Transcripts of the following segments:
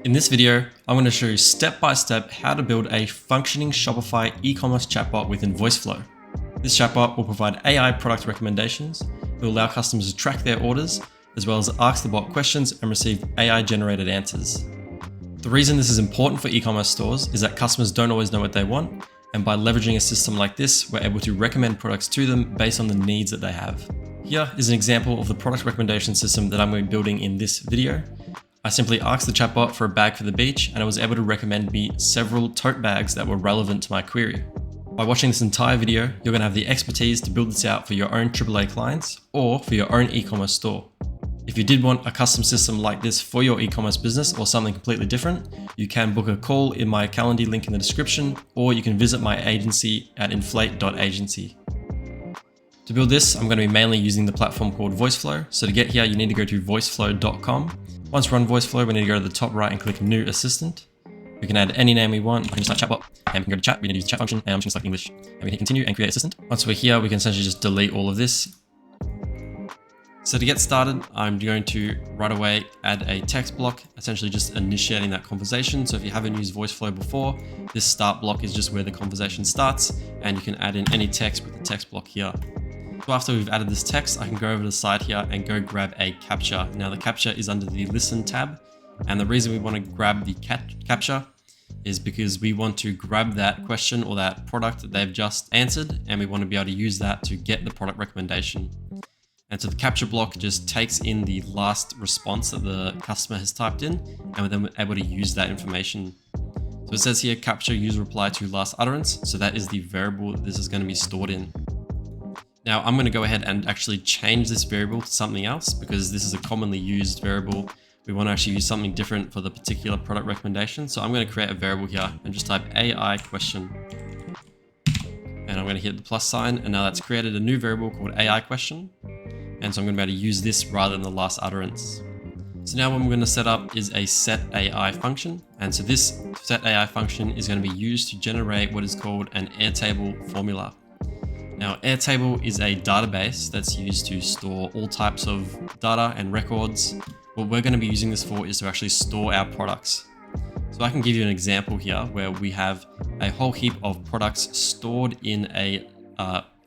In this video, I'm going to show you step by step how to build a functioning Shopify e-commerce chatbot within VoiceFlow. This chatbot will provide AI product recommendations. It will allow customers to track their orders, as well as ask the bot questions and receive AI generated answers. The reason this is important for e-commerce stores is that customers don't always know what they want, and by leveraging a system like this, we're able to recommend products to them based on the needs that they have. Here is an example of the product recommendation system that I'm going to be building in this video. I simply asked the chatbot for a bag for the beach, and it was able to recommend me several tote bags that were relevant to my query. By watching this entire video, you're going to have the expertise to build this out for your own AAA clients or for your own e-commerce store. If you did want a custom system like this for your e-commerce business or something completely different, you can book a call in my Calendly link in the description, or you can visit my agency at inflate.agency. To build this, I'm going to be mainly using the platform called VoiceFlow. So to get here, you need to go to voiceflow.com. Once we're on VoiceFlow, we need to go to the top right and click New Assistant. We can add any name we want. We can just type chatbot, and we can go to chat. We need to use the chat function, and I'm just going to select English. And we hit continue and create assistant. Once we're here, we can essentially just delete all of this. So to get started, I'm going to right away add a text block, essentially just initiating that conversation. So if you haven't used VoiceFlow before, this start block is just where the conversation starts, and you can add in any text with the text block here. So after we've added this text, I can go over to the side here and go grab a captcha. Now the captcha is under the listen tab. And the reason we want to grab the captcha is because we want to grab that question or that product that they've just answered, and we want to be able to use that to get the product recommendation. And so the captcha block just takes in the last response that the customer has typed in, and we're then able to use that information. So it says here, captcha user reply to last utterance. So that is the variable that this is going to be stored in. Now I'm going to go ahead and actually change this variable to something else because this is a commonly used variable. We want to actually use something different for the particular product recommendation. So I'm going to create a variable here and just type AI question. And I'm going to hit the plus sign, and now that's created a new variable called AI question. And so I'm going to be able to use this rather than the last utterance. So now what we're going to set up is a set AI function. And so this set AI function is going to be used to generate what is called an Airtable formula. Now, Airtable is a database that's used to store all types of data and records. What we're going to be using this for is to actually store our products. So I can give you an example here where we have a whole heap of products stored in a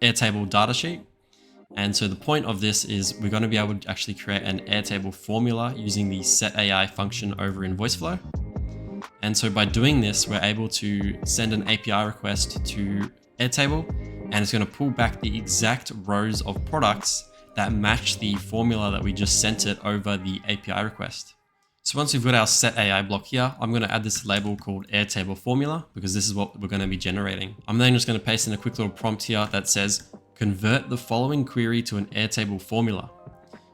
Airtable datasheet. And so the point of this is we're going to be able to actually create an Airtable formula using the set AI function over in VoiceFlow. And so by doing this, we're able to send an API request to Airtable, and it's going to pull back the exact rows of products that match the formula that we just sent it over the API request. So once we've got our set AI block here, I'm going to add this label called Airtable formula because this is what we're going to be generating. I'm then just going to paste in a quick little prompt here that says, convert the following query to an Airtable formula.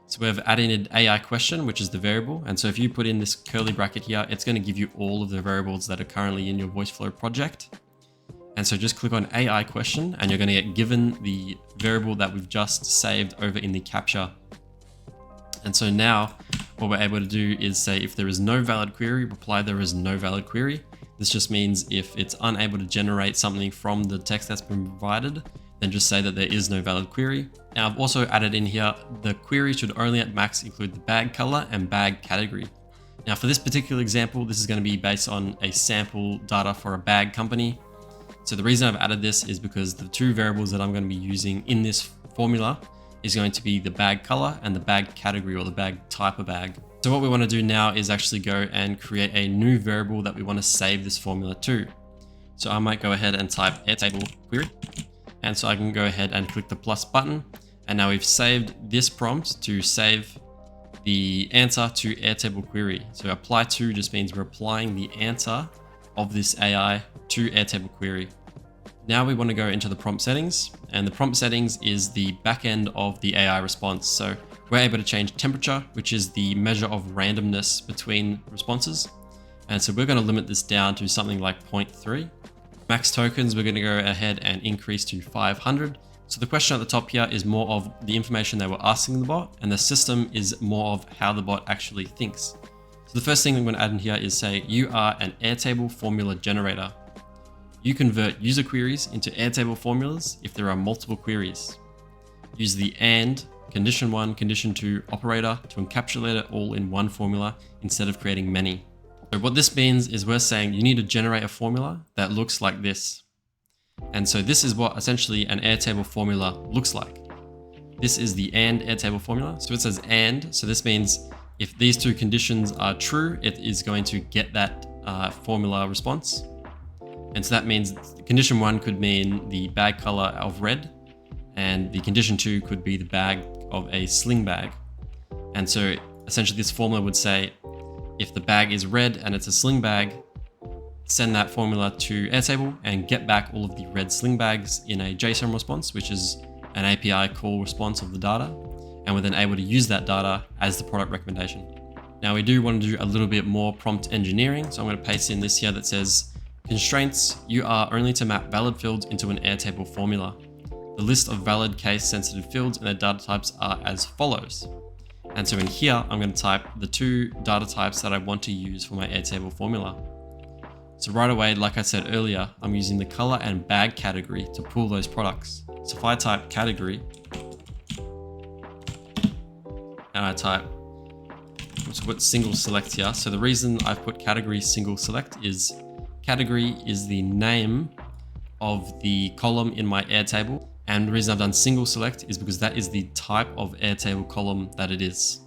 So we've added an AI question, which is the variable. And so if you put in this curly bracket here, it's going to give you all of the variables that are currently in your VoiceFlow project. And so just click on AI question, and you're going to get given the variable that we've just saved over in the captcha. And so now what we're able to do is say, if there is no valid query, reply there is no valid query. This just means if it's unable to generate something from the text that's been provided, then just say that there is no valid query. Now I've also added in here, the query should only at max include the bag color and bag category. Now for this particular example, this is going to be based on a sample data for a bag company. So the reason I've added this is because the two variables that I'm going to be using in this formula is going to be the bag color and the bag category, or the bag type of bag. So what we want to do now is actually go and create a new variable that we want to save this formula to. So I might go ahead and type Airtable query. And so I can go ahead and click the plus button. And now we've saved this prompt to save the answer to Airtable query. So apply to just means we're applying the answer of this AI to Airtable query. Now we want to go into the prompt settings, and the prompt settings is the back end of the AI response. So we're able to change temperature, which is the measure of randomness between responses. And so we're going to limit this down to something like 0.3. Max tokens, we're going to go ahead and increase to 500. So the question at the top here is more of the information they were asking the bot, and the system is more of how the bot actually thinks. So the first thing I'm going to add in here is say, you are an Airtable formula generator. You convert user queries into Airtable formulas if there are multiple queries. Use the AND, condition 1, condition 2 operator to encapsulate it all in one formula instead of creating many. So what this means is we're saying you need to generate a formula that looks like this. And so this is what essentially an Airtable formula looks like. This is the AND Airtable formula. So it says AND. So this means if these two conditions are true, it is going to get that formula response. And so that means condition 1 could mean the bag color of red, and the condition 2 could be the bag of a sling bag. And so essentially this formula would say, if the bag is red and it's a sling bag, send that formula to Airtable and get back all of the red sling bags in a JSON response, which is an API call response of the data. And we're then able to use that data as the product recommendation. Now we do want to do a little bit more prompt engineering. So I'm going to paste in this here that says, constraints, you are only to map valid fields into an Airtable formula. The list of valid case sensitive fields and their data types are as follows. And so in here, I'm going to type the 2 data types that I want to use for my Airtable formula. So right away, like I said earlier, I'm using the color and bag category to pull those products. So if I type category, and I type, let's put single select here. So the reason I've put category single select is category is the name of the column in my Airtable. And the reason I've done single select is because that is the type of Airtable column that it is.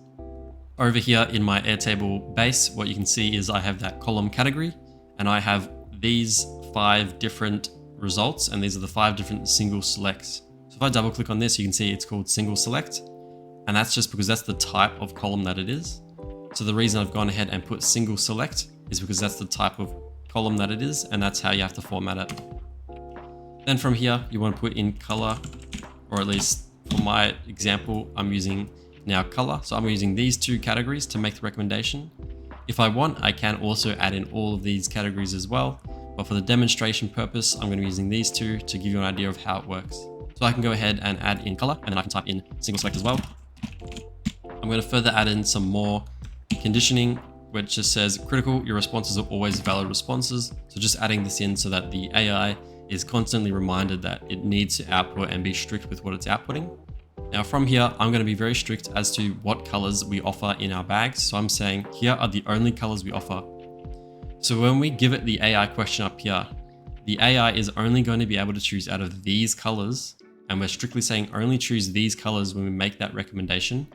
Over here in my Airtable base, what you can see is I have that column category, and I have these 5 different results, and these are the 5 different single selects. So if I double click on this, you can see it's called single select, and that's just because that's the type of column that it is. So the reason I've gone ahead and put single select is because that's the type of column that it is, and that's how you have to format it. Then from here, you want to put in color, or at least for my example, I'm using now color. So I'm using these 2 categories to make the recommendation. If I want, I can also add in all of these categories as well. But for the demonstration purpose, I'm going to be using these 2 to give you an idea of how it works. So I can go ahead and add in color, and then I can type in single select as well. I'm going to further add in some more conditioning, which just says critical, your responses are always valid responses. So just adding this in so that the AI is constantly reminded that it needs to output and be strict with what it's outputting. Now from here, I'm going to be very strict as to what colors we offer in our bags. So I'm saying here are the only colors we offer. So when we give it the AI question up here, the AI is only going to be able to choose out of these colors. And we're strictly saying only choose these colors when we make that recommendation.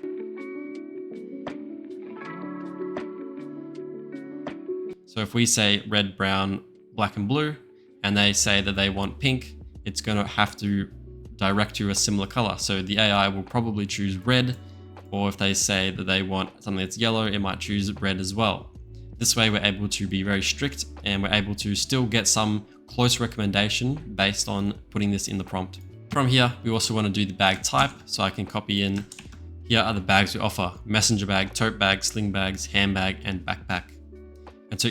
So if we say red, brown, black, and blue, and they say that they want pink, it's going to have to direct you a similar color. So the AI will probably choose red, or if they say that they want something that's yellow, it might choose red as well. This way we're able to be very strict, and we're able to still get some close recommendation based on putting this in the prompt. From here, we also want to do the bag type. So I can copy in, here are the bags we offer: messenger bag, tote bag, sling bags, handbag, and backpack. And so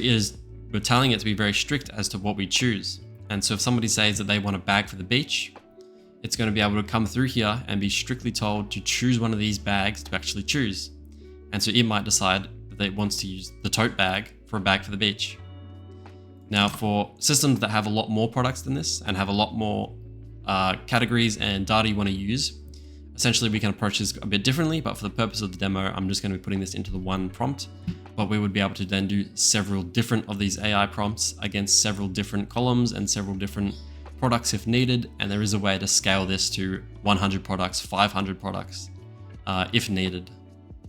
we're telling it to be very strict as to what we choose. And so if somebody says that they want a bag for the beach, it's going to be able to come through here and be strictly told to choose one of these bags to actually choose. And so it might decide that it wants to use the tote bag for a bag for the beach. Now for systems that have a lot more products than this and have a lot more categories and data you want to use, essentially we can approach this a bit differently, but for the purpose of the demo, I'm just going to be putting this into the one prompt. But we would be able to then do several different of these AI prompts against several different columns and several different products if needed. And there is a way to scale this to 100 products, 500 products if needed.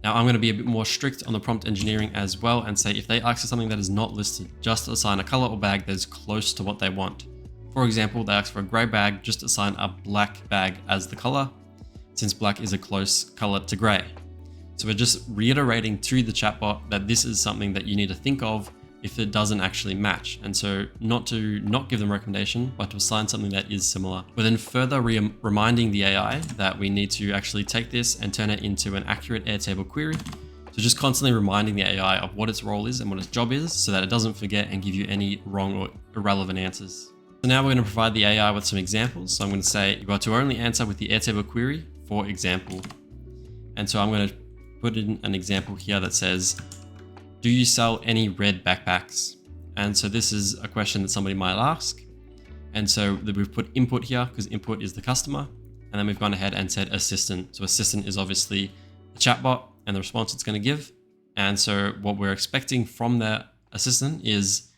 Now I'm going to be a bit more strict on the prompt engineering as well and say if they ask for something that is not listed, just assign a color or bag that is close to what they want. For example, they ask for a gray bag, just assign a black bag as the color, since black is a close color to gray. So we're just reiterating to the chatbot that this is something that you need to think of if it doesn't actually match. And so not to not give them a recommendation, but to assign something that is similar. We're then further reminding the AI that we need to actually take this and turn it into an accurate Airtable query. So just constantly reminding the AI of what its role is and what its job is so that it doesn't forget and give you any wrong or irrelevant answers. So now we're going to provide the AI with some examples. So I'm going to say you are to only answer with the Airtable query, for example. And so I'm going to put in an example here that says, do you sell any red backpacks? And so this is a question that somebody might ask. And so we've put input here because input is the customer. And then we've gone ahead and said assistant. So assistant is obviously the chatbot and the response it's going to give. And so what we're expecting from the assistant is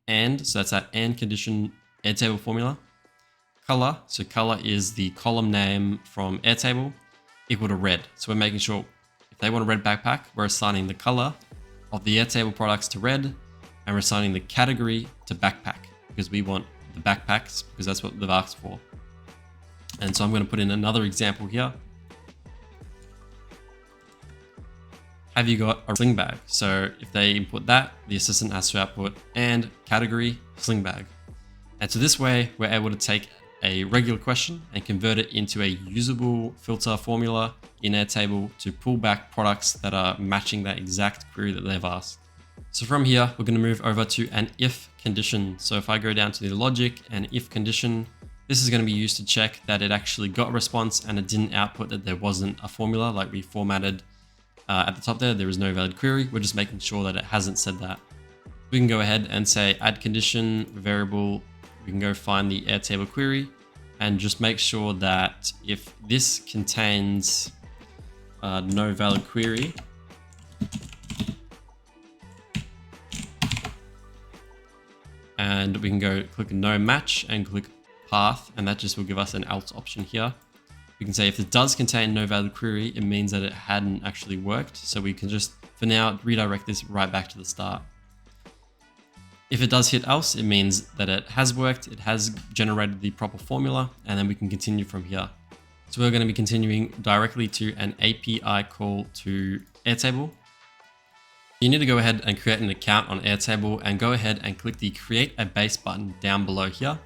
and, so that's that and condition Airtable formula. Color, so color is the column name from Airtable, equal to red. So we're making sure if they want a red backpack, we're assigning the color of the Airtable products to red, and we're assigning the category to backpack because we want the backpacks because that's what they've asked for. And so I'm going to put in another example here. Have you got a sling bag? So if they input that, the assistant has to output and category sling bag. And so this way we're able to take a regular question and convert it into a usable filter formula in Airtable to pull back products that are matching that exact query that they've asked. So from here, we're going to move over to an if condition. So if I go down to the logic and if condition, this is going to be used to check that it actually got a response and it didn't output that there wasn't a formula like we formatted at the top there is no valid query. We're just making sure that it hasn't said that. We can go ahead and say add condition variable. We can go find the Airtable query and just make sure that if this contains no valid query, and we can go click no match and click path, and that just will give us an else option here. We can say if it does contain no valid query, it means that it hadn't actually worked. So we can just, for now, redirect this right back to the start. If it does hit else, it means that it has worked, it has generated the proper formula, and then we can continue from here. So we're going to be continuing directly to an API call to Airtable. You need to go ahead and create an account on Airtable and go ahead and click the create a base button down below here.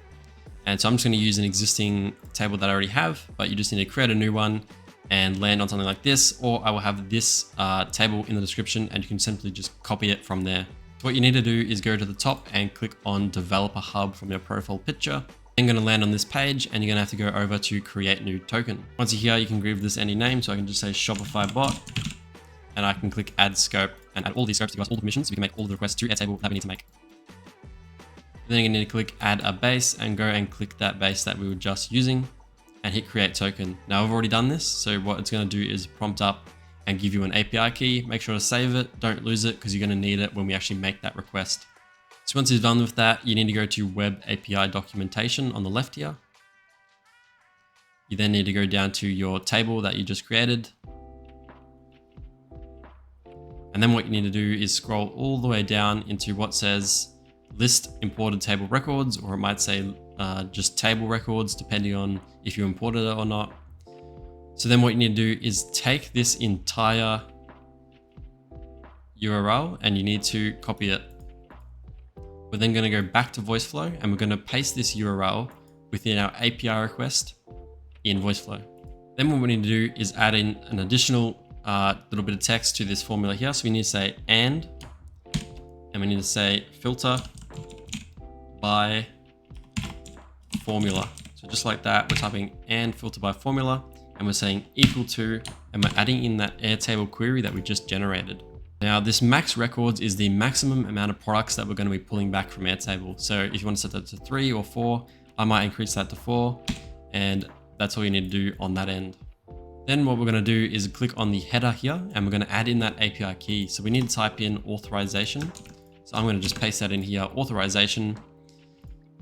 And so I'm just going to use an existing table that I already have, but you just need to create a new one and land on something like this, or I will have this table in the description and you can simply just copy it from there. So what you need to do is go to the top and click on Developer Hub from your profile picture. Then going to land on this page and you're going to have to go over to create new token. Once you're here, you can give this any name. So I can just say Shopify bot and I can click add scope and add all these scopes to give us all the permissions. We can make all the requests to Airtable that we need to make. Then you're going to need to click add a base and go and click that base that we were just using and hit create token. Now I've already done this. So what it's going to do is prompt up and give you an API key. Make sure to save it. Don't lose it because you're going to need it when we actually make that request. So once you're done with that, you need to go to web API documentation on the left here. You then need to go down to your table that you just created. And then what you need to do is scroll all the way down into what says list imported table records, or it might say just table records, depending on if you imported it or not. So then what you need to do is take this entire URL and you need to copy it. We're then going to go back to VoiceFlow and we're going to paste this URL within our API request in VoiceFlow. Then what we need to do is add in an additional little bit of text to this formula here. So we need to say and we need to say filter by formula. So just like that, we're typing and filter by formula and we're saying equal to, and we're adding in that Airtable query that we just generated. Now this max records is the maximum amount of products that we're going to be pulling back from Airtable. So if you want to set that to 3 or 4, I might increase that to 4, and that's all you need to do on that end. Then what we're going to do is click on the header here and we're going to add in that API key. So we need to type in authorization. So I'm going to just paste that in here, authorization.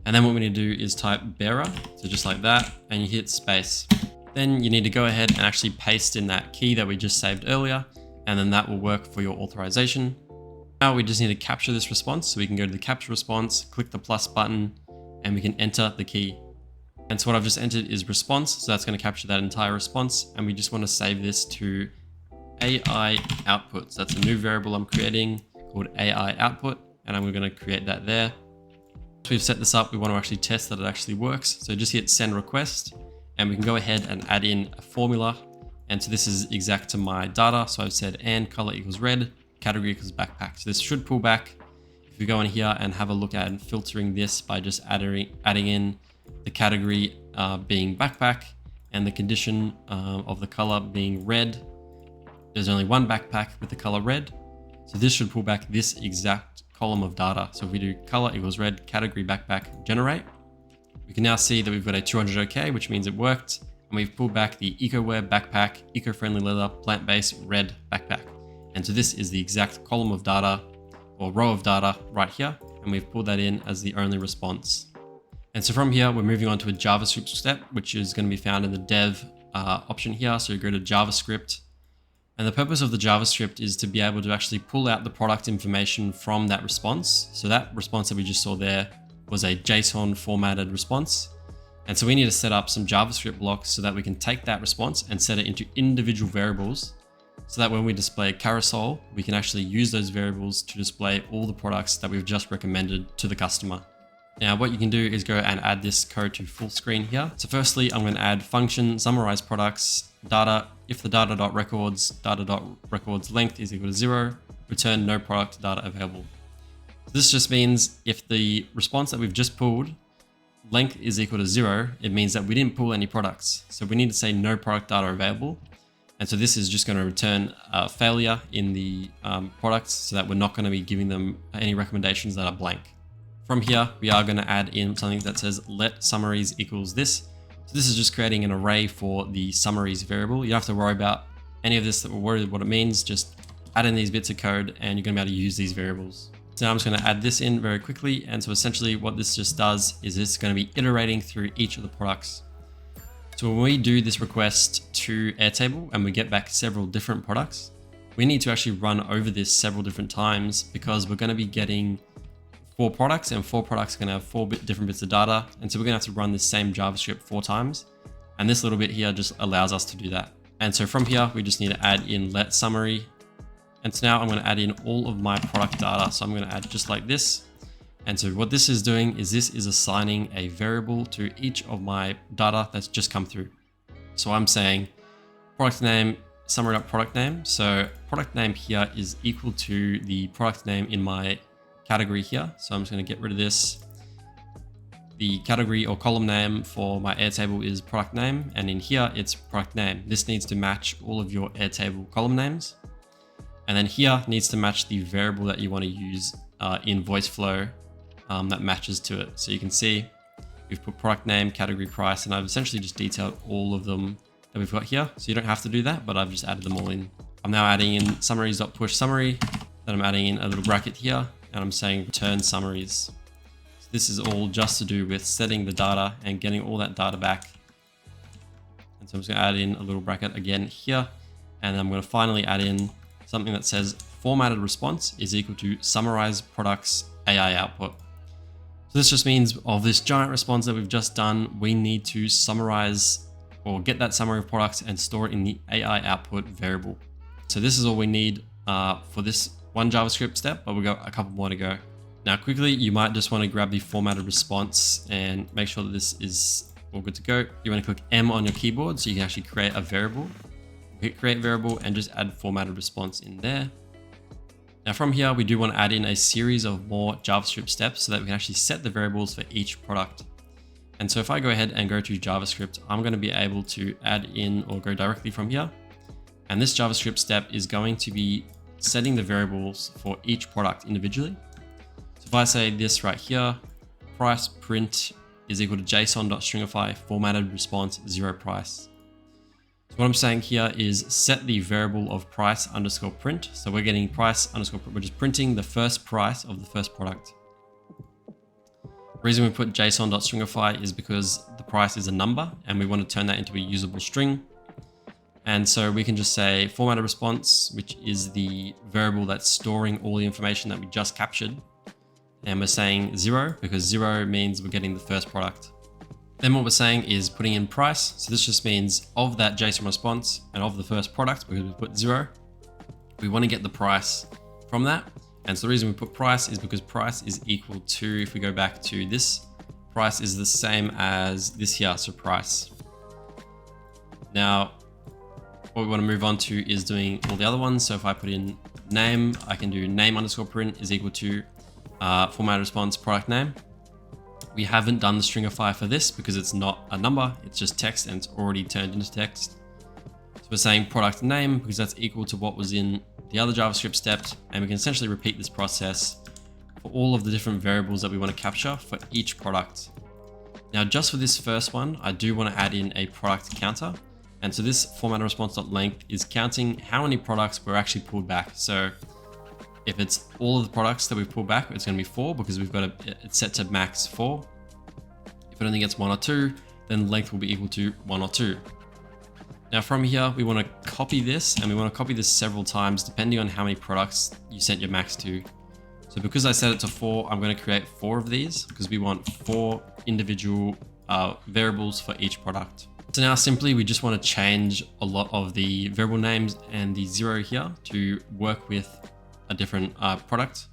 And then what we need to do is type bearer. So just like that, and you hit space. Then you need to go ahead and actually paste in that key that we just saved earlier, and then that will work for your authorization. Now we just need to capture this response. So we can go to the capture response, click the plus button, and we can enter the key. And so what I've just entered is response. So that's going to capture that entire response. And we just want to save this to AI output. So that's a new variable I'm creating called AI output. And I'm going to create that there. Once we've set this up, we want to actually test that it actually works. So just hit send request and we can go ahead and add in a formula. And so this is exact to my data. So I've said and color equals red, category equals backpack. So this should pull back. If we go in here and have a look at filtering this by just adding in the category being backpack and the condition of the color being red, there's only one backpack with the color red. So this should pull back this exact column of data. So if we do color equals red, category backpack, generate, we can now see that we've got a 200 OK, which means it worked. And we've pulled back the eco-wear backpack, eco-friendly leather, plant-based red backpack. And so this is the exact column of data or row of data right here, and we've pulled that in as the only response. And so from here, we're moving on to a JavaScript step, which is going to be found in the dev option here. So you go to JavaScript, and the purpose of the JavaScript is to be able to actually pull out the product information from that response. So that response that we just saw there was a JSON formatted response. And so we need to set up some JavaScript blocks so that we can take that response and set it into individual variables, so that when we display a carousel, we can actually use those variables to display all the products that we've just recommended to the customer. Now, what you can do is go and add this code to full screen here. So firstly, I'm going to add function summarize products data. If the data.records length is equal to 0, return no product data available. So this just means if the response that we've just pulled length is equal to 0, it means that we didn't pull any products. So we need to say no product data available. And so this is just going to return a failure in the products, so that we're not going to be giving them any recommendations that are blank. From here, we are going to add in something that says let summaries equals this. So this is just creating an array for the summaries variable. You don't have to worry about any of this or worry what it means. Just add in these bits of code and you're going to be able to use these variables. So now I'm just going to add this in very quickly. And so essentially what this just does is it's going to be iterating through each of the products. So when we do this request to Airtable and we get back several different products, we need to actually run over this several different times, because we're going to be getting 4 products, and 4 products are going to have 4 different bits of data. And so we're going to have to run this same JavaScript 4 times. And this little bit here just allows us to do that. And so from here, we just need to add in let summary. And so now I'm going to add in all of my product data. So I'm going to add just like this. And so what this is doing is this is assigning a variable to each of my data that's just come through. So I'm saying product name, summary.product name. So product name here is equal to the product name in my category here. So I'm just going to get rid of this. The category or column name for my Airtable is product name. And in here, it's product name. This needs to match all of your Airtable column names. And then here needs to match the variable that you want to use in VoiceFlow that matches to it. So you can see we've put product name, category, price, and I've essentially just detailed all of them that we've got here. So you don't have to do that, but I've just added them all in. I'm now adding in summaries.push summary. Then I'm adding in a little bracket here, and I'm saying return summaries. So this is all just to do with setting the data and getting all that data back. And so I'm just going to add in a little bracket again here. And I'm going to finally add in something that says formatted response is equal to summarize products AI output. So this just means of this giant response that we've just done, we need to summarize or get that summary of products and store it in the AI output variable. So this is all we need for this one JavaScript step, but we've got a couple more to go. Now quickly, you might just want to grab the formatted response and make sure that this is all good to go. You want to click M on your keyboard so you can actually create a variable. Hit create variable and just add formatted response in there. Now from here, we do want to add in a series of more JavaScript steps so that we can actually set the variables for each product. And so if I go ahead and go to JavaScript, I'm going to be able to add in or go directly from here. And this JavaScript step is going to be setting the variables for each product individually. So if I say this right here, price print is equal to JSON.stringify formatted response 0 price. So what I'm saying here is set the variable of price underscore print. So we're getting price underscore print, we're just printing the first price of the first product. The reason we put JSON.stringify is because the price is a number and we want to turn that into a usable string. And so we can just say formatted response, which is the variable that's storing all the information that we just captured. And we're saying 0 because 0 means we're getting the first product. Then what we're saying is putting in price. So this just means of that JSON response and of the first product, because we put 0, we want to get the price from that. And so the reason we put price is because price is equal to, if we go back to this, price is the same as this here, so price. Now, what we want to move on to is doing all the other ones. So if I put in name, I can do name underscore print is equal to formatted response product name. We haven't done the stringify for this because it's not a number, it's just text and it's already turned into text. So we're saying product name because that's equal to what was in the other JavaScript steps, and we can essentially repeat this process for all of the different variables that we want to capture for each product. Now, just for this first one, I do want to add in a product counter. And so this formatted response.length is counting how many products were actually pulled back. So If it's all of the products that we've pulled back, it's going to be 4 because we've got it's set to max 4. If it only gets 1 or 2, then length will be equal to 1 or 2. Now from here, we want to copy this, and we want to copy this several times depending on how many products you set your max to. So because I set it to 4, I'm going to create 4 of these because we want 4 individual variables for each product. So now simply we just want to change a lot of the variable names and the 0 here to work with a different product.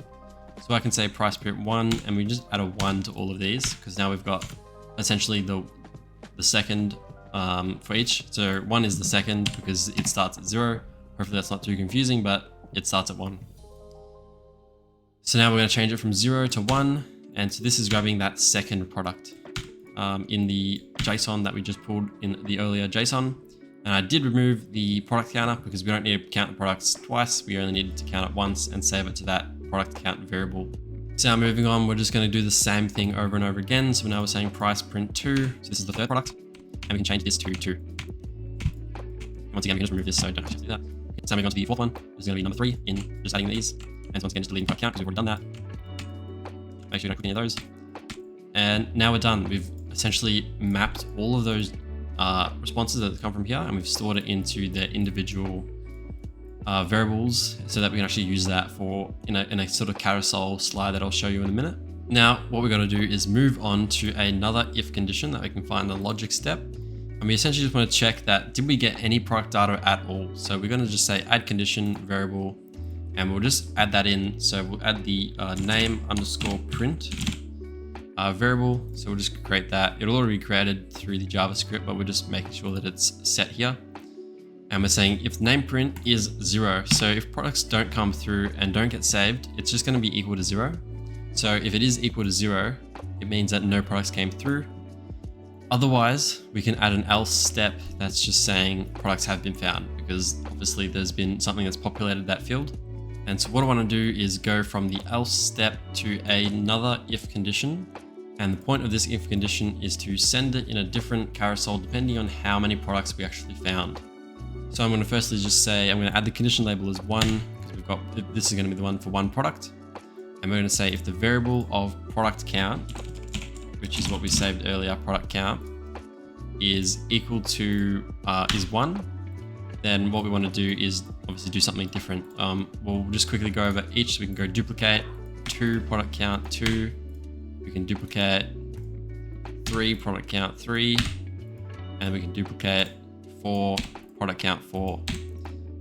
So I can say price period 1, and we just add a 1 to all of these because now we've got essentially the second for each. So 1 is the second because it starts at 0. Hopefully that's not too confusing, but it starts at 1. So now we're going to change it from 0 to 1. And so this is grabbing that second product in the JSON that we just pulled in the earlier JSON. And I did remove the product counter because we don't need to count the products twice. We only needed to count it once and save it to that product count variable. So now moving on, we're just going to do the same thing over and over again. So now we're saying price print 2. So this is the third product. And we can change this to 2. Once again, we can just remove this so I don't have to do that. Okay, so moving on to the fourth one. This is going to be number 3 in just adding these. And so once again, just deleting product count because we've already done that. Make sure you don't click any of those. And now we're done. We've essentially mapped all of those responses that come from here, and we've stored it into the individual variables so that we can actually use that for in a sort of carousel slide that I'll show you in a minute. Now, what we're going to do is move on to another if condition that we can find the logic step. And we essentially just want to check that did we get any product data at all? So we're going to just say add condition variable, and we'll just add that in. So we'll add the name underscore print variable. So we'll just create that. It'll already be created through the JavaScript, but we're just making sure that it's set here. And we're saying if name print is 0. So if products don't come through and don't get saved, it's just going to be equal to 0. So if it is equal to 0, it means that no products came through. Otherwise, we can add an else step that's just saying products have been found, because obviously there's been something that's populated that field. And so what I want to do is go from the else step to another if condition. And the point of this if condition is to send it in a different carousel depending on how many products we actually found. So I'm going to firstly just say, I'm going to add the condition label as 1, because we've got, this is going to be the one for one product. And we're going to say if the variable of product count, which is what we saved earlier, product count, is equal to, is 1, then what we want to do is obviously do something different. We'll just quickly go over each. So we can go duplicate 2, product count 2. We can duplicate 3, product count 3. And we can duplicate 4, product count 4.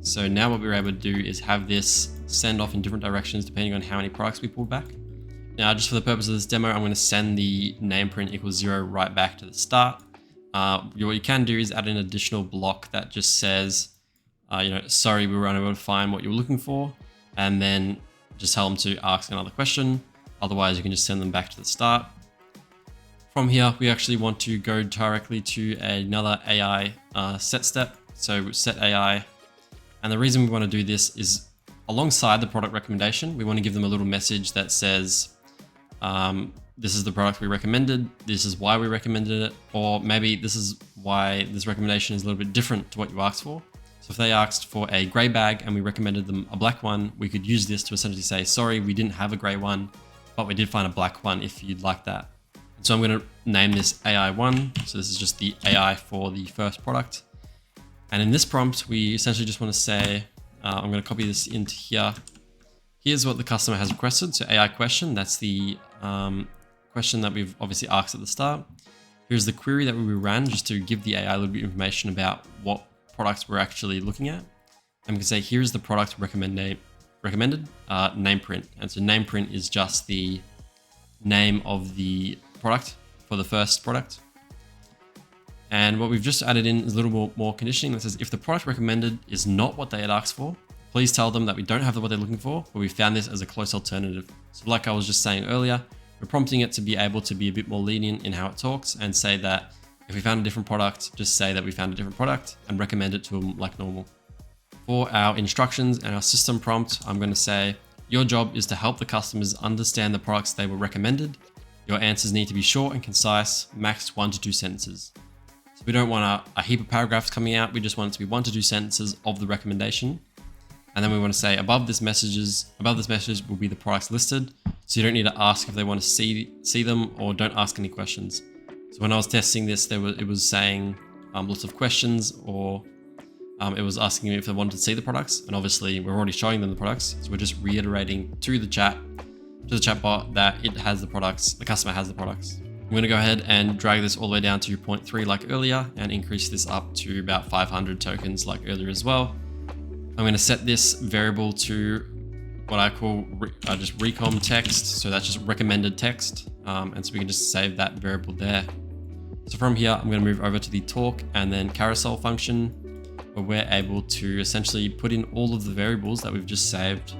So now what we're able to do is have this send off in different directions depending on how many products we pulled back. Now, just for the purpose of this demo, I'm going to send the name print equals 0 right back to the start. What you can do is add an additional block that just says, sorry, we were unable to find what you were looking for, and then just tell them to ask another question. Otherwise, you can just send them back to the start. From here, we actually want to go directly to another AI set step. So set AI. And the reason we want to do this is alongside the product recommendation, we want to give them a little message that says, this is the product we recommended, this is why we recommended it, or maybe this is why this recommendation is a little bit different to what you asked for. So if they asked for a gray bag and we recommended them a black one, we could use this to essentially say, sorry, we didn't have a gray one, but we did find a black one if you'd like that. And so I'm going to name this AI1. So this is just the AI for the first product. And in this prompt, we essentially just want to say, I'm going to copy this into here. Here's what the customer has requested. So AI question, that's the question that we've obviously asked at the start. Here's the query that we ran just to give the AI a little bit of information about what products we're actually looking at. And we can say, here's the product recommended name print. And so name print is just the name of the product for the first product. And what we've just added in is a little more conditioning that says, if the product recommended is not what they had asked for, please tell them that we don't have what they're looking for, but we found this as a close alternative. So like I was just saying earlier, we're prompting it to be able to be a bit more lenient in how it talks and say that if we found a different product, just say that we found a different product and recommend it to them like normal. For our instructions and our system prompt, I'm going to say, your job is to help the customers understand the products they were recommended. Your answers need to be short and concise, max 1 to 2 sentences. So we don't want a heap of paragraphs coming out. We just want it to be 1 to 2 sentences of the recommendation. And then we want to say above this message will be the products listed. So you don't need to ask if they want to see them, or don't ask any questions. So when I was testing this, it was saying lots of questions, or it was asking me if they wanted to see the products. And obviously we're already showing them the products. So we're just reiterating to the chatbot that it has the products, the customer has the products. I'm going to go ahead and drag this all the way down to 0.3 like earlier, and increase this up to about 500 tokens like earlier as well. I'm going to set this variable to what I call just recom text. So that's just recommended text. And so we can just save that variable there. So from here, I'm going to move over to the talk and then carousel function, where we're able to essentially put in all of the variables that we've just saved.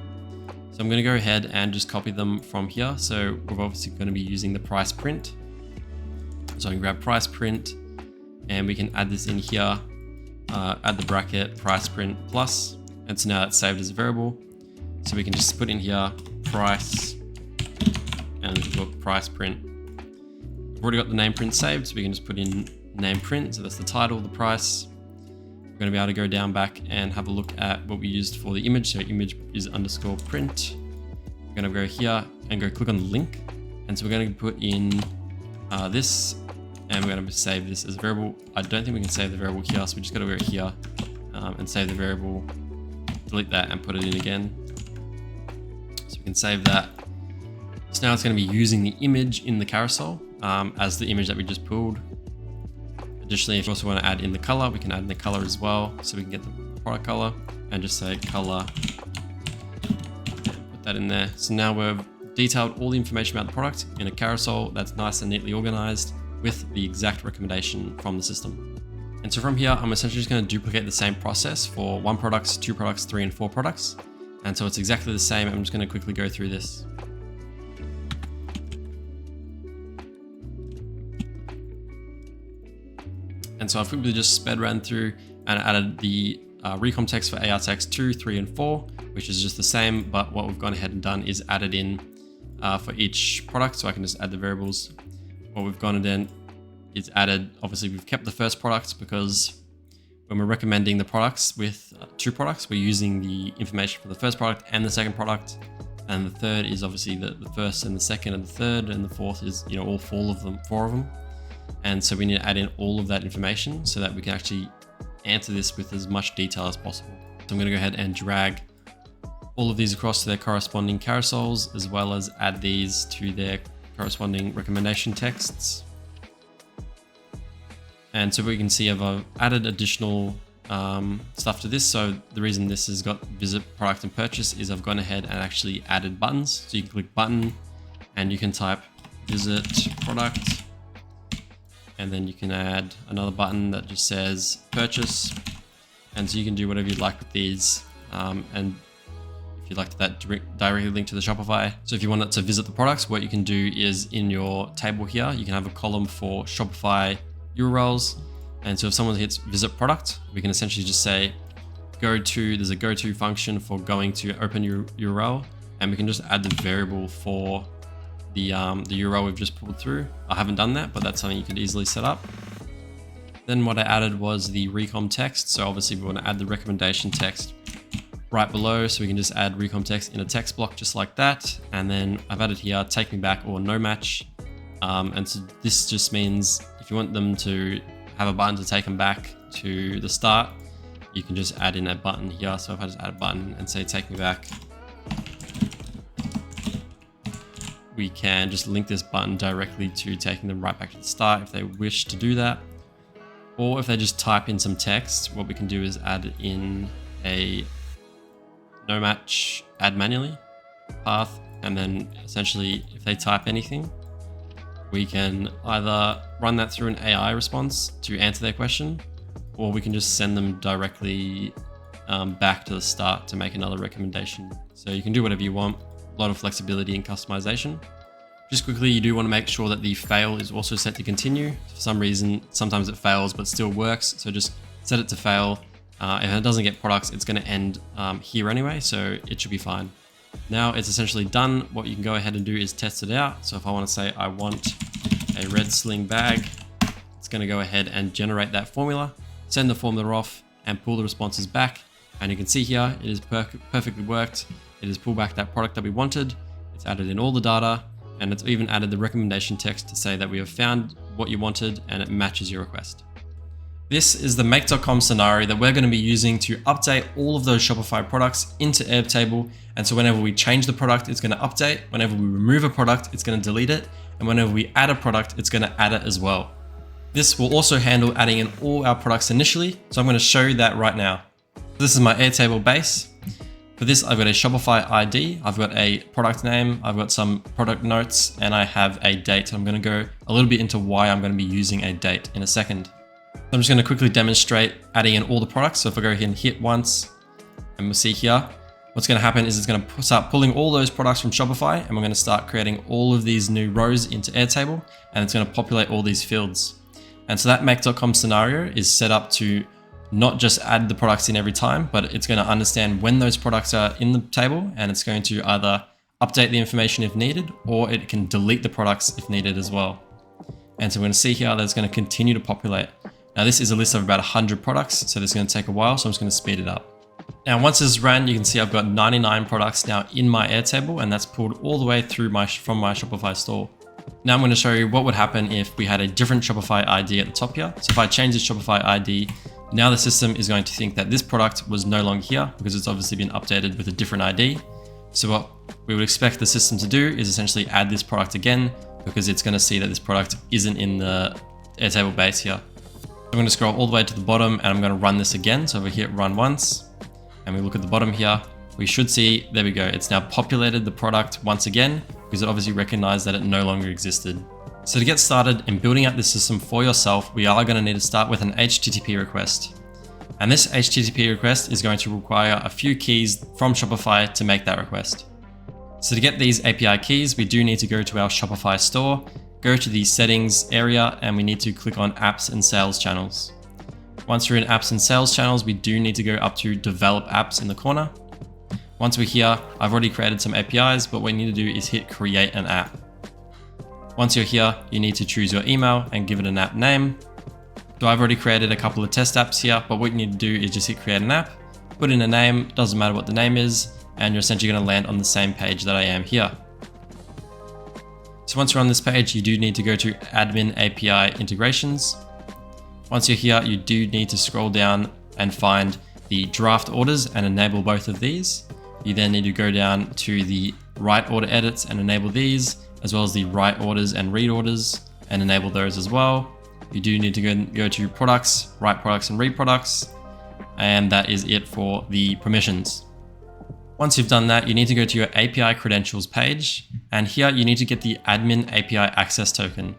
So I'm going to go ahead and just copy them from here. So we're obviously going to be using the price print. So I can grab price print, and we can add this in here, add the bracket price print plus. And so now that's saved as a variable. So we can just put in here price, and we've got price print. We've already got the name print saved, so we can just put in name print. So that's the title, the price. We're going to be able to go down back and have a look at what we used for the image. So image is underscore print. We're going to go here and go click on the link. And so we're going to put in this, and we're going to save this as a variable. I don't think we can save the variable here, so we just got to go here and save the variable, delete that and put it in again. So we can save that. So now it's going to be using the image in the carousel as the image that we just pulled. Additionally, if you also want to add in the color, we can add in the color as well. So we can get the product color and just say color and put that in there. So now we've detailed all the information about the product in a carousel that's nice and neatly organized with the exact recommendation from the system. And so from here, I'm essentially just going to duplicate the same process for 1 product, 2 products, 3 and 4 products. And so it's exactly the same. I'm just going to quickly go through this. And so I've quickly just sped ran through and added the recom text for AR text 2, 3 and 4, which is just the same, but what we've gone ahead and done is added in for each product. So I can just add the variables. What we've gone and done is added, obviously we've kept the first product, because when we're recommending the products with 2 products, we're using the information for the first product and the second product. And the third is obviously the first and the second and the third, and the fourth is, all 4 of them. And so we need to add in all of that information so that we can actually answer this with as much detail as possible. So I'm going to go ahead and drag all of these across to their corresponding carousels, as well as add these to their corresponding recommendation texts. And so we can see I've added additional stuff to this. So the reason this has got visit, product and purchase is I've gone ahead and actually added buttons. So you can click button and you can type visit product, and then you can add another button that just says purchase. And so you can do whatever you'd like with these. And if you'd like that directly link to the Shopify. So if you want it to visit the products, what you can do is in your table here, you can have a column for Shopify URLs. And so if someone hits visit product, we can essentially just say there's a go to function for going to open your URL, and we can just add the variable for the URL we've just pulled through. I haven't done that, but that's something you could easily set up. Then what I added was the recom text. So obviously we want to add the recommendation text right below. So we can just add recom text in a text block just like that. And then I've added here, take me back or no match. And so this just means if you want them to have a button to take them back to the start, you can just add in a button here. So if I just add a button and say take me back, we can just link this button directly to taking them right back to the start if they wish to do that. Or if they just type in some text, what we can do is add in a no match add manually path. And then essentially if they type anything, we can either run that through an AI response to answer their question, or we can just send them directly back to the start to make another recommendation. So you can do whatever you want. A lot of flexibility and customization. Just quickly, you do want to make sure that the fail is also set to continue. For some reason, sometimes it fails, but still works. So just set it to fail. If it doesn't get products, it's going to end here anyway, so it should be fine. Now it's essentially done. What you can go ahead and do is test it out. So if I want to say I want a red sling bag, it's going to go ahead and generate that formula, send the formula off and pull the responses back. And you can see here, it is perfectly worked. It has pulled back that product that we wanted. It's added in all the data, and it's even added the recommendation text to say that we have found what you wanted and it matches your request. This is the make.com scenario that we're going to be using to update all of those Shopify products into Airtable. And so whenever we change the product, it's going to update. Whenever we remove a product, it's going to delete it. And whenever we add a product, it's going to add it as well. This will also handle adding in all our products initially. So I'm going to show you that right now. This is my Airtable base. For this, I've got a Shopify ID, I've got a product name, I've got some product notes, and I have a date. I'm going to go a little bit into why I'm going to be using a date in a second. I'm just going to quickly demonstrate adding in all the products. So if I go here and hit once, and we'll see here, what's going to happen is it's going to start pulling all those products from Shopify, and we're going to start creating all of these new rows into Airtable, and it's going to populate all these fields. And so that make.com scenario is set up to not just add the products in every time, but it's going to understand when those products are in the table, and it's going to either update the information if needed, or it can delete the products if needed as well. And so we're going to see here that it's going to continue to populate. Now this is a list of about 100 products, so this is going to take a while, so I'm just going to speed it up. Now once this is ran, you can see I've got 99 products now in my Airtable, and that's pulled all the way through from my Shopify store. Now I'm going to show you what would happen if we had a different Shopify ID at the top here. So if I change the Shopify ID, now the system is going to think that this product was no longer here because it's obviously been updated with a different ID. So what we would expect the system to do is essentially add this product again, because it's going to see that this product isn't in the Airtable base here. I'm going to scroll all the way to the bottom, and I'm going to run this again. So if we hit run once and we look at the bottom here, we should see, there we go. It's now populated the product once again because it obviously recognized that it no longer existed. So to get started in building out this system for yourself, we are going to need to start with an HTTP request. And this HTTP request is going to require a few keys from Shopify to make that request. So to get these API keys, we do need to go to our Shopify store, go to the settings area, and we need to click on apps and sales channels. Once we're in apps and sales channels, we do need to go up to develop apps in the corner. Once we're here, I've already created some APIs, but what you need to do is hit create an app. Once you're here, you need to choose your email and give it an app name. So I've already created a couple of test apps here, but what you need to do is just hit create an app, put in a name, doesn't matter what the name is, and you're essentially going to land on the same page that I am here. So once you're on this page, you do need to go to admin API integrations. Once you're here, you do need to scroll down and find the draft orders and enable both of these. You then need to go down to the write order edits and enable these, as well as the write orders and read orders and enable those as well. You do need to go to products, write products and read products, and that is it for the permissions. Once you've done that, you need to go to your API credentials page, and here you need to get the admin API access token.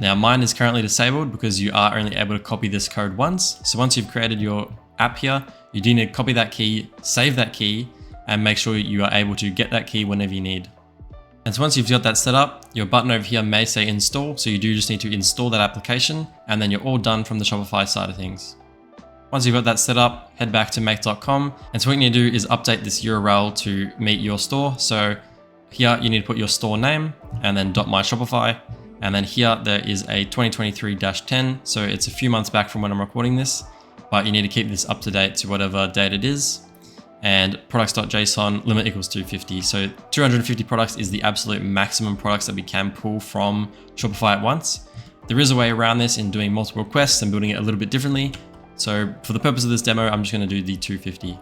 Now mine is currently disabled because you are only able to copy this code once. So once you've created your app here, you do need to copy that key, save that key, and make sure you are able to get that key whenever you need. And so once you've got that set up, your button over here may say install. So you do just need to install that application, and then you're all done from the Shopify side of things. Once you've got that set up, head back to make.com. And so what you need to do is update this URL to meet your store. So here you need to put your store name and then .myshopify. And then here there is a 2023-10. So it's a few months back from when I'm recording this, but you need to keep this up to date to whatever date it is. And products.json limit equals 250. So 250 products is the absolute maximum products that we can pull from Shopify at once. There is a way around this in doing multiple requests and building it a little bit differently. So for the purpose of this demo, I'm just going to do the 250.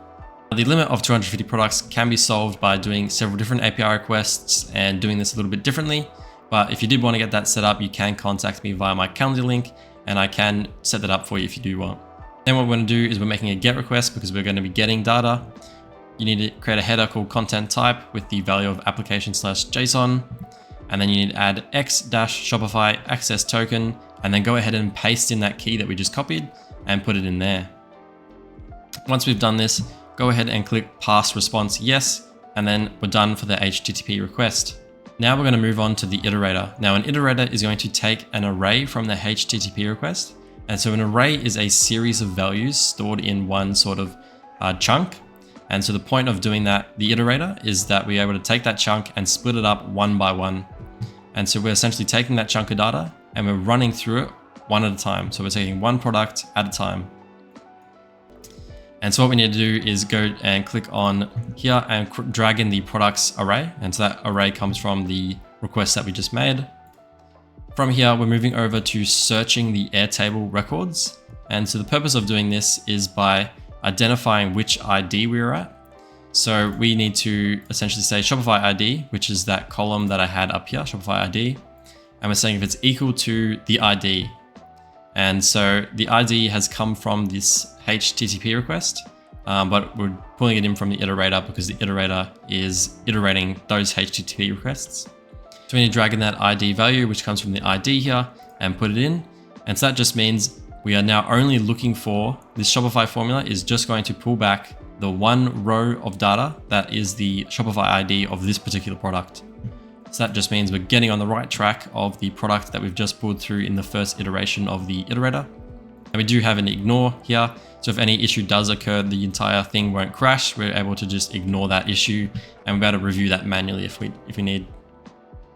The limit of 250 products can be solved by doing several different API requests and doing this a little bit differently. But if you did want to get that set up, you can contact me via my calendar link, and I can set that up for you if you do want. Then what we're going to do is we're making a GET request because we're going to be getting data. You need to create a header called content type with the value of application/JSON. And then you need to add x-Shopify access token, and then go ahead and paste in that key that we just copied and put it in there. Once we've done this, go ahead and click pass response yes, and then we're done for the HTTP request. Now we're going to move on to the iterator. Now an iterator is going to take an array from the HTTP request. And so an array is a series of values stored in one sort of chunk. And so the point of doing that, the iterator, is that we're able to take that chunk and split it up one by one. And so we're essentially taking that chunk of data and we're running through it one at a time. So we're taking one product at a time. And so what we need to do is go and click on here and drag in the products array. And so that array comes from the request that we just made. From here, we're moving over to searching the Airtable records. And so the purpose of doing this is by identifying which ID we are at. So we need to essentially say Shopify ID, which is that column that I had up here, Shopify ID. And we're saying if it's equal to the ID. And so the ID has come from this HTTP request, but we're pulling it in from the iterator because the iterator is iterating those HTTP requests. So we need to drag in that ID value, which comes from the ID here, and put it in. And so that just means we are now only looking for this Shopify formula is just going to pull back the one row of data that is the Shopify ID of this particular product. So that just means we're getting on the right track of the product that we've just pulled through in the first iteration of the iterator. And we do have an ignore here. So if any issue does occur, the entire thing won't crash. We're able to just ignore that issue and we're able to review that manually if we need.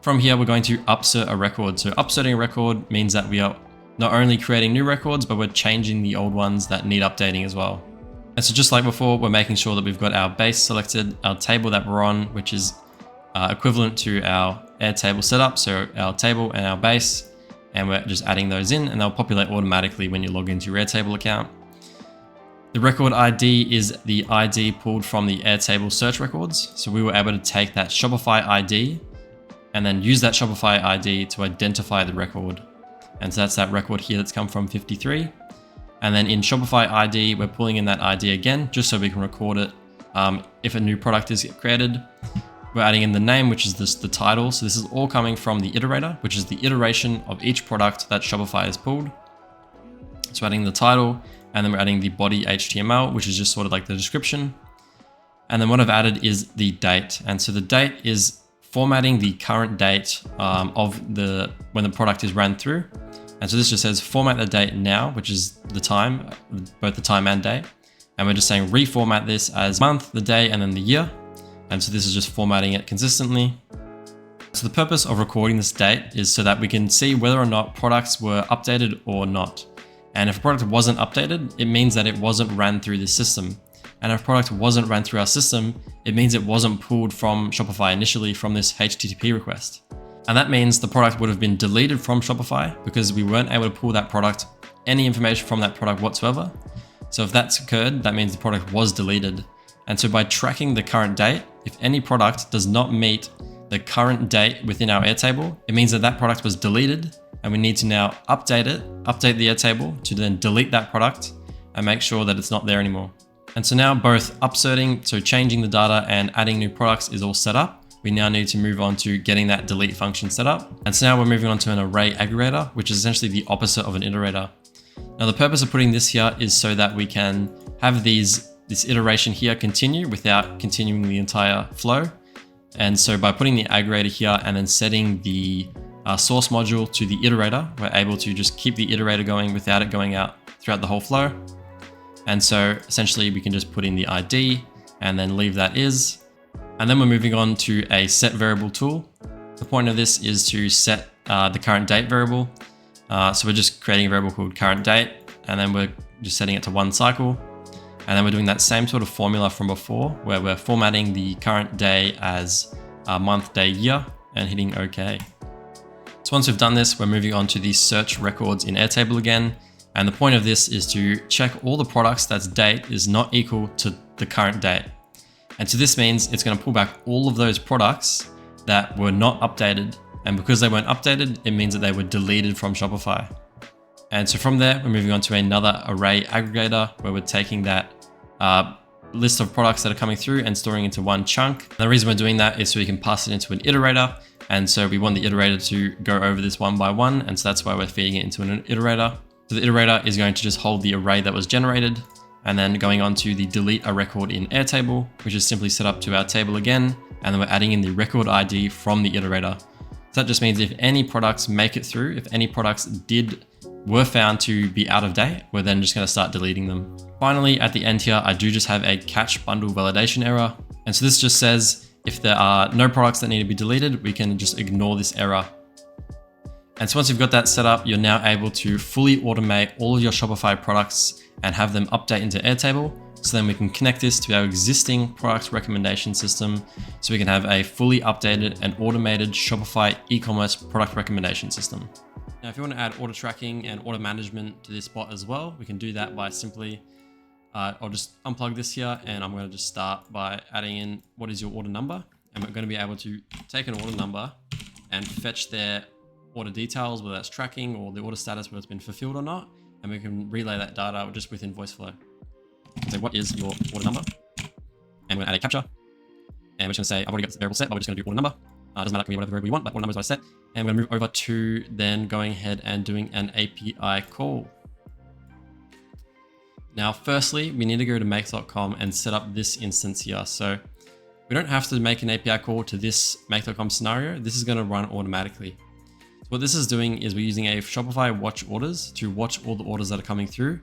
From here, we're going to upsert a record. So upserting a record means that we are not only creating new records, but we're changing the old ones that need updating as well. And so just like before, we're making sure that we've got our base selected, our table that we're on, which is equivalent to our Airtable setup. So our table and our base, and we're just adding those in and they'll populate automatically when you log into your Airtable account. The record ID is the ID pulled from the Airtable search records. So we were able to take that Shopify ID and then use that Shopify ID to identify the record. And so that's that record here that's come from 53. And then in Shopify ID, we're pulling in that ID again, just so we can record it if a new product is created. We're adding in the name, which is the title. So this is all coming from the iterator, which is the iteration of each product that Shopify has pulled. So adding the title, and then we're adding the body HTML, which is just sort of like the description. And then what I've added is the date. And so the date is formatting the current date of when the product is ran through. And so this just says format the date now, which is the time, both the time and date. And we're just saying reformat this as month, the day, and then the year. And so this is just formatting it consistently. So the purpose of recording this date is so that we can see whether or not products were updated or not. And if a product wasn't updated, it means that it wasn't ran through the system. And if a product wasn't ran through our system, it means it wasn't pulled from Shopify initially from this HTTP request. And that means the product would have been deleted from Shopify because we weren't able to pull that product, any information from that product whatsoever. So if that's occurred, that means the product was deleted. And so by tracking the current date, if any product does not meet the current date within our Airtable, it means that that product was deleted and we need to now update the Airtable to then delete that product and make sure that it's not there anymore. And so now both upserting, so changing the data, and adding new products is all set up. We now need to move on to getting that delete function set up. And so now we're moving on to an array aggregator, which is essentially the opposite of an iterator. Now the purpose of putting this here is so that we can have this iteration here continue without continuing the entire flow. And so by putting the aggregator here and then setting the source module to the iterator, we're able to just keep the iterator going without it going out throughout the whole flow. And so essentially we can just put in the ID and then leave that is. And then we're moving on to a set variable tool. The point of this is to set the current date variable. So we're just creating a variable called current date, and then we're just setting it to 1 cycle. And then we're doing that same sort of formula from before, where we're formatting the current day as month, day, year, and hitting OK. So once we've done this, we're moving on to the search records in Airtable again. And the point of this is to check all the products that's date is not equal to the current date. And so this means it's going to pull back all of those products that were not updated. And because they weren't updated, it means that they were deleted from Shopify. And so from there, we're moving on to another array aggregator where we're taking that list of products that are coming through and storing into one chunk. And the reason we're doing that is so we can pass it into an iterator. And so we want the iterator to go over this one by one. And so that's why we're feeding it into an iterator. So the iterator is going to just hold the array that was generated, and then going on to the delete a record in Airtable, which is simply set up to our table again. And then we're adding in the record ID from the iterator. So that just means if any products make it through, if any products were found to be out of date, we're then just going to start deleting them. Finally, at the end here, I do just have a catch bundle validation error. And so this just says if there are no products that need to be deleted, we can just ignore this error. And so once you've got that set up, you're now able to fully automate all of your Shopify products and have them update into Airtable So then we can connect this to our existing product recommendation system so we can have a fully updated and automated Shopify e-commerce product recommendation system. Now, if you want to add order tracking and order management to this bot as well, we can do that by simply, I'll just unplug this here and I'm going to just start by adding in what is your order number. And we're going to be able to take an order number and fetch their order details, whether that's tracking or the order status, whether it's been fulfilled or not. And we can relay that data just within VoiceFlow. So what is your order number? And we're going to add a captcha. And we're just going to say, I've already got this variable set, but we're just going to do order number. Doesn't matter, it can be whatever variable you want, but order number is what I set. And we're going to move over to then going ahead and doing an API call. Now, firstly, we need to go to make.com and set up this instance here. So we don't have to make an API call to this make.com scenario. This is going to run automatically. So what this is doing is we're using a Shopify watch orders to watch all the orders that are coming through.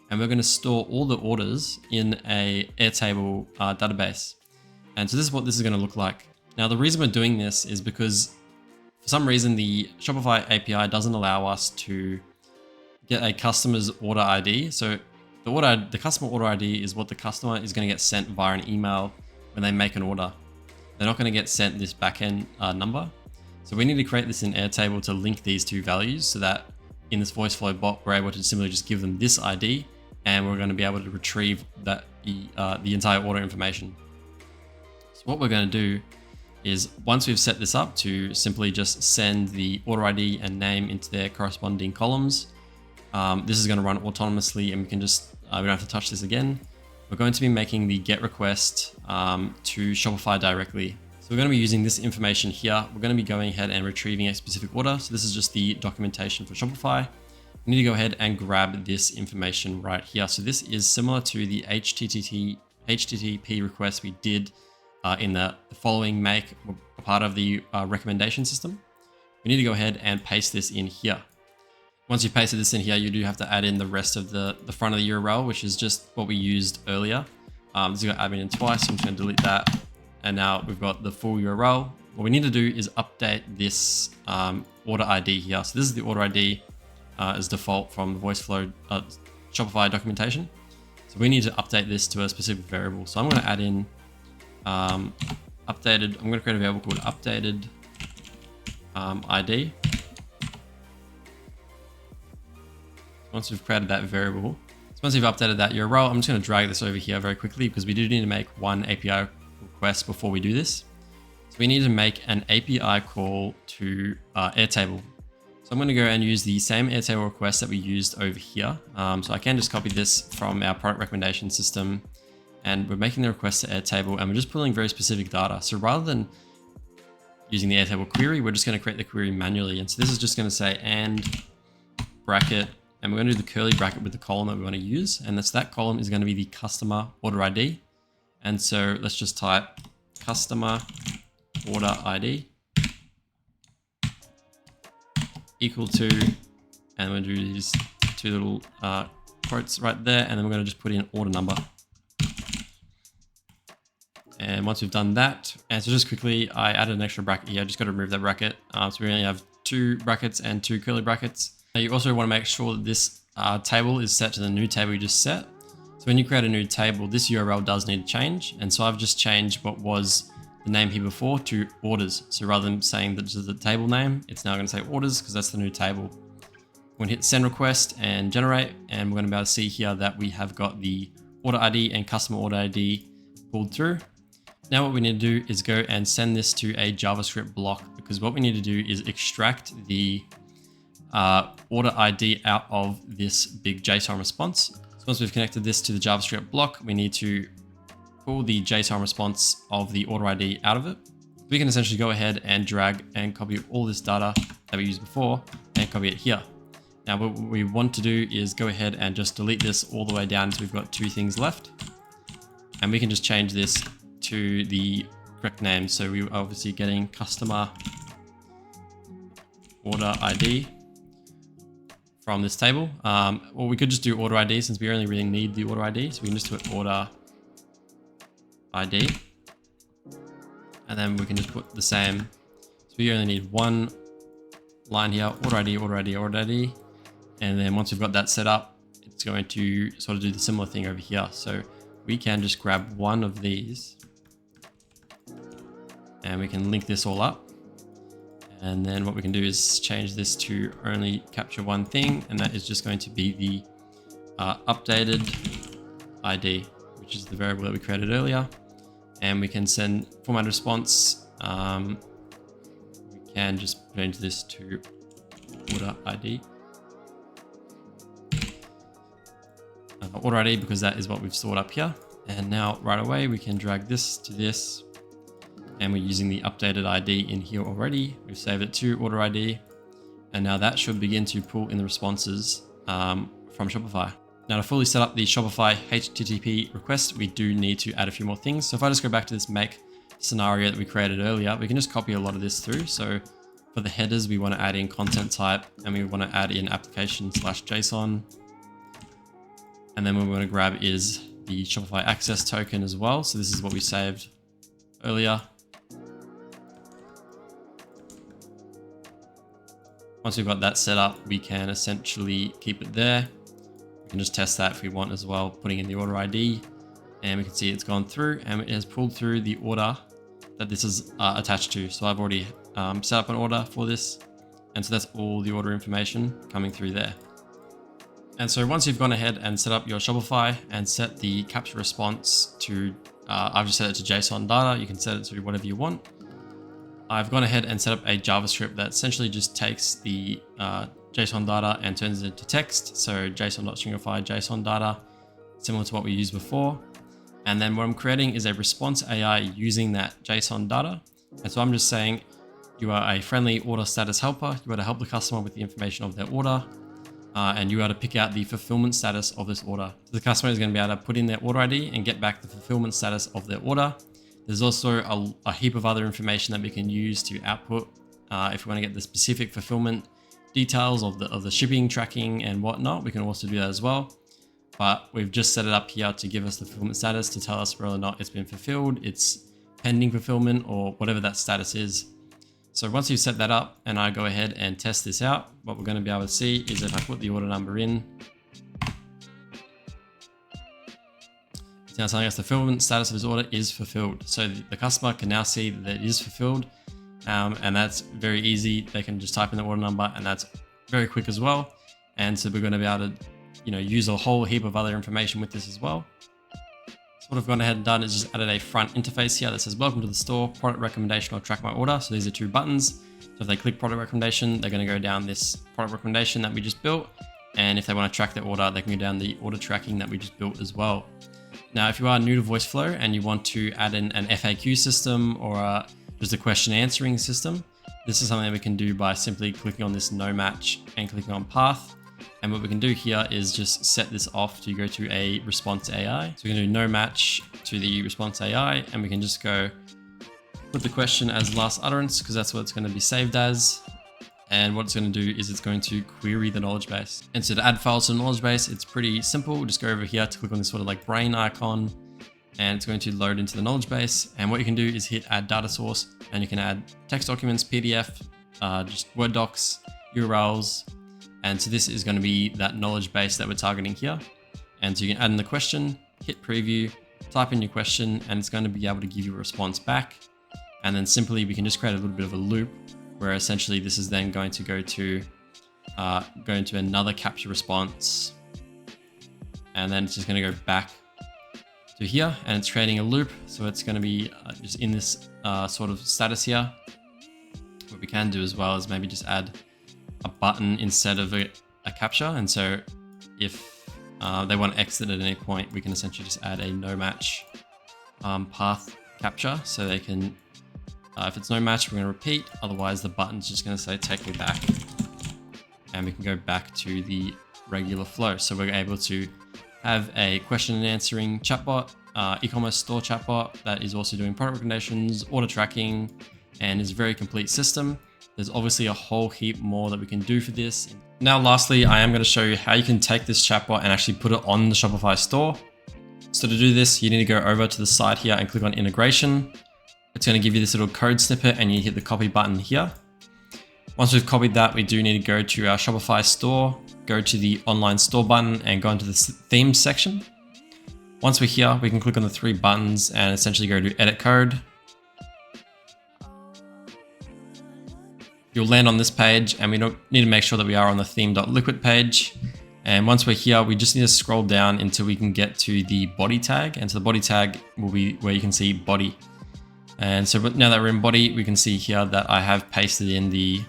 And we're going to store all the orders in a Airtable database. And so this is what this is going to look like. Now, the reason we're doing this is because for some reason, the Shopify API doesn't allow us to get a customer's order ID. So the customer order ID is what the customer is going to get sent via an email when they make an order. They're not going to get sent this backend number. So we need to create this in Airtable to link these two values so that in this VoiceFlow bot, we're able to simply just give them this ID and we're going to be able to retrieve that the entire order information. So what we're going to do is once we've set this up to simply just send the order ID and name into their corresponding columns, this is going to run autonomously and we can just, we don't have to touch this again. We're going to be making the GET request to Shopify directly. So we're going to be using this information here. We're going to be going ahead and retrieving a specific order. So this is just the documentation for Shopify. We need to go ahead and grab this information right here. So this is similar to the HTTP request we did in the following make, a part of the recommendation system. We need to go ahead and paste this in here. Once you pasted this in here, you do have to add in the rest of the front of the URL, which is just what we used earlier. This has got admin in twice, so I'm just going to delete that. And now we've got the full URL. What we need to do is update this order ID here. So this is the order ID as default from the VoiceFlow Shopify documentation. So we need to update this to a specific variable. So I'm going to add in updated. I'm going to create a variable called updated ID. Once we've created that variable, so once you've updated that URL, I'm just going to drag this over here very quickly because we do need to make one API request before we do this. So we need to make an API call to Airtable. So I'm going to go and use the same Airtable request that we used over here. So I can just copy this from our product recommendation system and we're making the request to Airtable and we're just pulling very specific data. So rather than using the Airtable query, we're just going to create the query manually. And so this is just going to say and bracket, and we're going to do the curly bracket with the column that we want to use. And that column is going to be the customer order ID. And so let's just type customer order ID equal to, and we're going to do these two little quotes right there. And then we're going to just put in order number. And once we've done that, and so just quickly, I added an extra bracket here. I just got to remove that bracket. So we only have 2 brackets and 2 curly brackets. Now you also want to make sure that this table is set to the new table you just set. So when you create a new table, this URL does need to change. And so I've just changed what was the name here before to orders. So rather than saying that this is the table name, it's now going to say orders because that's the new table. We're going to hit send request and generate. And we're going to be able to see here that we have got the order ID and customer order ID pulled through. Now what we need to do is go and send this to a JavaScript block because what we need to do is extract the order ID out of this big JSON response. So once we've connected this to the JavaScript block, we need to pull the JSON response of the order ID out of it. We can essentially go ahead and drag and copy all this data that we used before and copy it here. Now what we want to do is go ahead and just delete this all the way down so we've got 2 things left. And we can just change this to the correct name. So we're obviously getting customer order ID from this table. Or we could just do order ID since we only really need the order ID. So we can just put order ID. And then we can just put the same. So we only need one line here, order ID, order ID, order ID. And then once we've got that set up, it's going to sort of do the similar thing over here. So we can just grab one of these and we can link this all up. And then what we can do is change this to only capture one thing, and that is just going to be the updated ID, which is the variable that we created earlier. And we can send format response. We can just change this to order ID. Order ID, because that is what we've stored up here. And now right away we can drag this to this, and we're using the updated ID in here already. We've saved it to order ID, and now that should begin to pull in the responses from Shopify. Now, to fully set up the Shopify HTTP request, we do need to add a few more things. So if I just go back to this make scenario that we created earlier, we can just copy a lot of this through. So for the headers, we want to add in content type, and we want to add in application/JSON. And then what we want to grab is the Shopify access token as well. So this is what we saved earlier. Once we've got that set up, we can essentially keep it there. We can just test that if we want as well, putting in the order ID, and we can see it's gone through and it has pulled through the order that this is attached to. So I've already set up an order for this. And so that's all the order information coming through there. And so once you've gone ahead and set up your Shopify and set the capture response to, I've just set it to JSON data. You can set it to whatever you want. I've gone ahead and set up a JavaScript that essentially just takes the JSON data and turns it into text. So JSON.stringify JSON data, similar to what we used before. And then what I'm creating is a response AI using that JSON data. And so I'm just saying, you are a friendly order status helper. You are to help the customer with the information of their order. And you are to pick out the fulfillment status of this order. So the customer is going to be able to put in their order ID and get back the fulfillment status of their order. There's also a heap of other information that we can use to output if we want to get the specific fulfillment details of the shipping, tracking, and whatnot. We can also do that as well. But we've just set it up here to give us the fulfillment status, to tell us whether or not it's been fulfilled, it's pending fulfillment, or whatever that status is. So once you've set that up and I go ahead and test this out, what we're going to be able to see is if I put the order number in, it's now telling us the fulfillment status of his order is fulfilled. So the customer can now see that it is fulfilled, and that's very easy. They can just type in the order number, and that's very quick as well. And so we're going to be able to, use a whole heap of other information with this as well. So what I've gone ahead and done is just added a front interface here that says welcome to the store, product recommendation, or track my order. So these are two buttons. So if they click product recommendation, they're going to go down this product recommendation that we just built. And if they want to track their order, they can go down the order tracking that we just built as well. Now, if you are new to VoiceFlow and you want to add in an FAQ system or just a question answering system, this is something that we can do by simply clicking on this no match and clicking on path. And what we can do here is just set this off to go to a response AI. So we're going to do no match to the response AI, and we can just go put the question as last utterance, because that's what it's going to be saved as. And what it's going to do is it's going to query the knowledge base. And so to add files to the knowledge base, it's pretty simple. Just go over here to click on this sort of like brain icon, and it's going to load into the knowledge base. And what you can do is hit add data source, and you can add text documents, PDF, just Word docs, URLs. And so this is going to be that knowledge base that we're targeting here. And so you can add in the question, hit preview, type in your question, and it's going to be able to give you a response back. And then simply we can just create a little bit of a loop where essentially this is then going to go to another capture response. And then it's just going to go back to here, and it's creating a loop. So it's going to be just in this sort of status here. What we can do as well is maybe just add a button instead of a capture. And so if they want to exit at any point, we can essentially just add a no match path capture. So they can, if it's no match, we're going to repeat. Otherwise, the button's just going to say, take me back. And we can go back to the regular flow. So we're able to have a question and answering chatbot, e-commerce store chatbot that is also doing product recommendations, order tracking, and is a very complete system. There's obviously a whole heap more that we can do for this. Now, lastly, I am going to show you how you can take this chatbot and actually put it on the Shopify store. So to do this, you need to go over to the side here and click on integration. It's going to give you this little code snippet, and you hit the copy button here. Once we've copied that, we do need to go to our Shopify store, go to the online store button, and go into the themes section. Once we're here, we can click on the 3 buttons and essentially go to edit code. You'll land on this page, and we need to make sure that we are on the theme.liquid page. And once we're here, we just need to scroll down until we can get to the body tag. And so the body tag will be where you can see body. And so now that we're in body, we can see here that I have pasted in the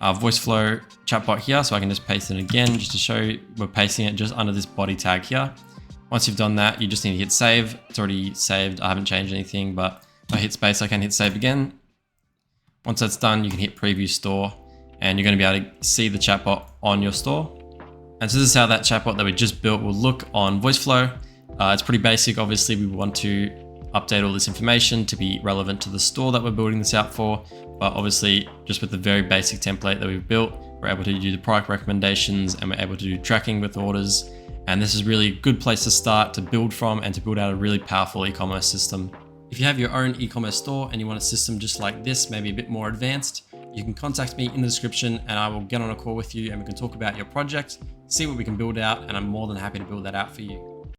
VoiceFlow chatbot here. So I can just paste it again just to show you we're pasting it just under this body tag here. Once you've done that, you just need to hit save. It's already saved. I haven't changed anything, but if I hit space, I can hit save again. Once that's done, you can hit preview store, and you're going to be able to see the chatbot on your store. And so this is how that chatbot that we just built will look on VoiceFlow. It's pretty basic. Obviously, we want to update all this information to be relevant to the store that we're building this out for. But obviously, just with the very basic template that we've built, we're able to do the product recommendations, and we're able to do tracking with orders. And this is really a good place to start to build from and to build out a really powerful e-commerce system. If you have your own e-commerce store and you want a system just like this, maybe a bit more advanced, you can contact me in the description and I will get on a call with you and we can talk about your project, see what we can build out, and I'm more than happy to build that out for you.